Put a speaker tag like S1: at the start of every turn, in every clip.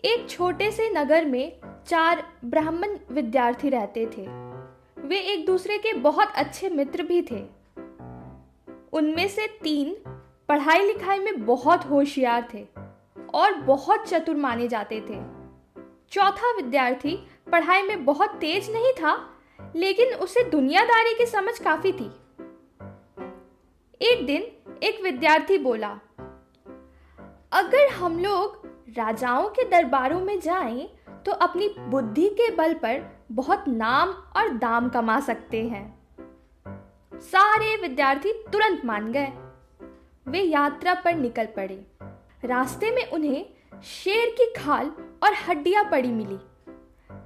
S1: एक छोटे से नगर में 4 ब्राह्मण विद्यार्थी रहते थे। वे एक दूसरे के बहुत अच्छे मित्र भी थे। उनमें से 3 पढ़ाई लिखाई में बहुत होशियार थे और बहुत चतुर माने जाते थे। चौथा विद्यार्थी पढ़ाई में बहुत तेज नहीं था, लेकिन उसे दुनियादारी की समझ काफी थी। एक दिन एक विद्यार्थी बोला, अगर हम लोग राजाओं के दरबारों में जाएं तो अपनी बुद्धि के बल पर बहुत नाम और दाम कमा सकते हैं। सारे विद्यार्थी तुरंत मान गए। वे यात्रा पर निकल पड़े। रास्ते में उन्हें शेर की खाल और हड्डियां पड़ी मिली।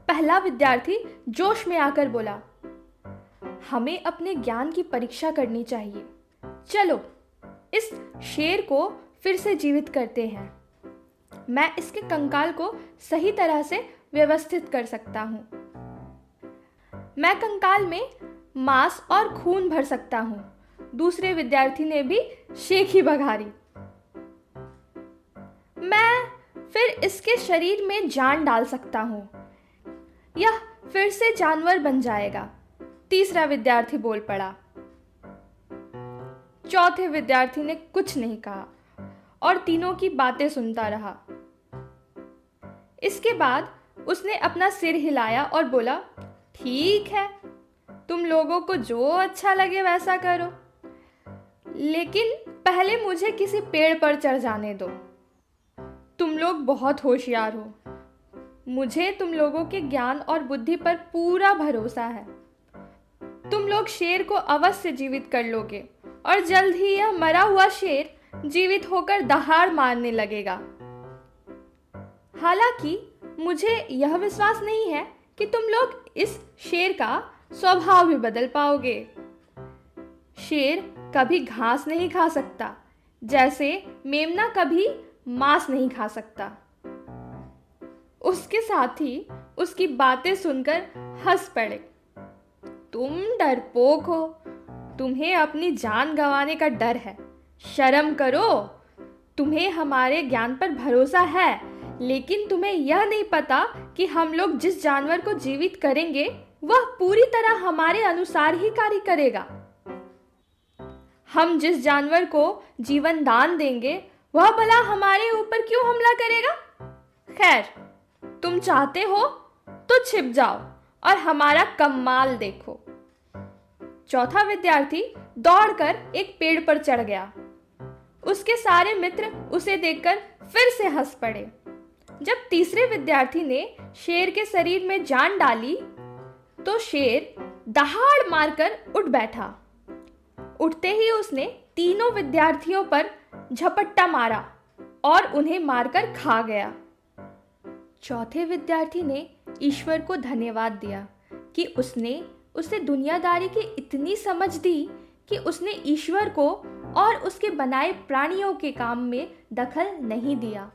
S1: पहला विद्यार्थी जोश में आकर बोला, हमें अपने ज्ञान की परीक्षा करनी चाहिए। चलो इस शेर को फिर से जीवित करते हैं। मैं इसके कंकाल को सही तरह से व्यवस्थित कर सकता हूं। मैं कंकाल में मांस और खून भर सकता हूं। दूसरे विद्यार्थी ने भी शेखी बघारी। मैं फिर इसके शरीर में जान डाल सकता हूं। यह फिर से जानवर बन जाएगा। तीसरा विद्यार्थी बोल पड़ा। चौथे विद्यार्थी ने कुछ नहीं कहा और तीनों की बातें सुनता रहा। इसके बाद उसने अपना सिर हिलाया और बोला, ठीक है, तुम लोगों को जो अच्छा लगे वैसा करो, लेकिन पहले मुझे किसी पेड़ पर चढ़ जाने दो। तुम लोग बहुत होशियार हो। मुझे तुम लोगों के ज्ञान और बुद्धि पर पूरा भरोसा है। तुम लोग शेर को अवश्य जीवित कर लोगे और जल्द ही यह मरा हुआ शेर जीवित होकर दहाड़ मारने लगेगा। हालांकि मुझे यह विश्वास नहीं है कि तुम लोग इस शेर का स्वभाव भी बदल पाओगे। शेर कभी घास नहीं खा सकता, जैसे मेमना कभी मांस नहीं खा सकता। उसके साथी उसकी बातें सुनकर हंस पड़े। तुम डरपोक हो। तुम्हें अपनी जान गंवाने का डर है। शर्म करो। तुम्हें हमारे ज्ञान पर भरोसा है, लेकिन तुम्हें यह नहीं पता कि हम लोग जिस जानवर को जीवित करेंगे वह पूरी तरह हमारे अनुसार ही कार्य करेगा। हम जिस जानवर को जीवन दान देंगे वह भला हमारे ऊपर क्यों हमला करेगा? खैर, तुम चाहते हो तो छिप जाओ और हमारा कमाल देखो। चौथा विद्यार्थी दौड़कर एक पेड़ पर चढ़ गया। उसके सारे मित्र उसे देखकर फिर से हंस पड़े। जब तीसरे विद्यार्थी ने शेर के शरीर में जान डाली तो शेर दहाड़ मारकर उठ बैठा। उठते ही उसने तीनों विद्यार्थियों पर झपट्टा मारा और उन्हें मारकर खा गया। चौथे विद्यार्थी ने ईश्वर को धन्यवाद दिया कि उसने उसे दुनियादारी की इतनी समझ दी कि उसने ईश्वर को और उसके बनाए प्राणियों के काम में दखल नहीं दिया।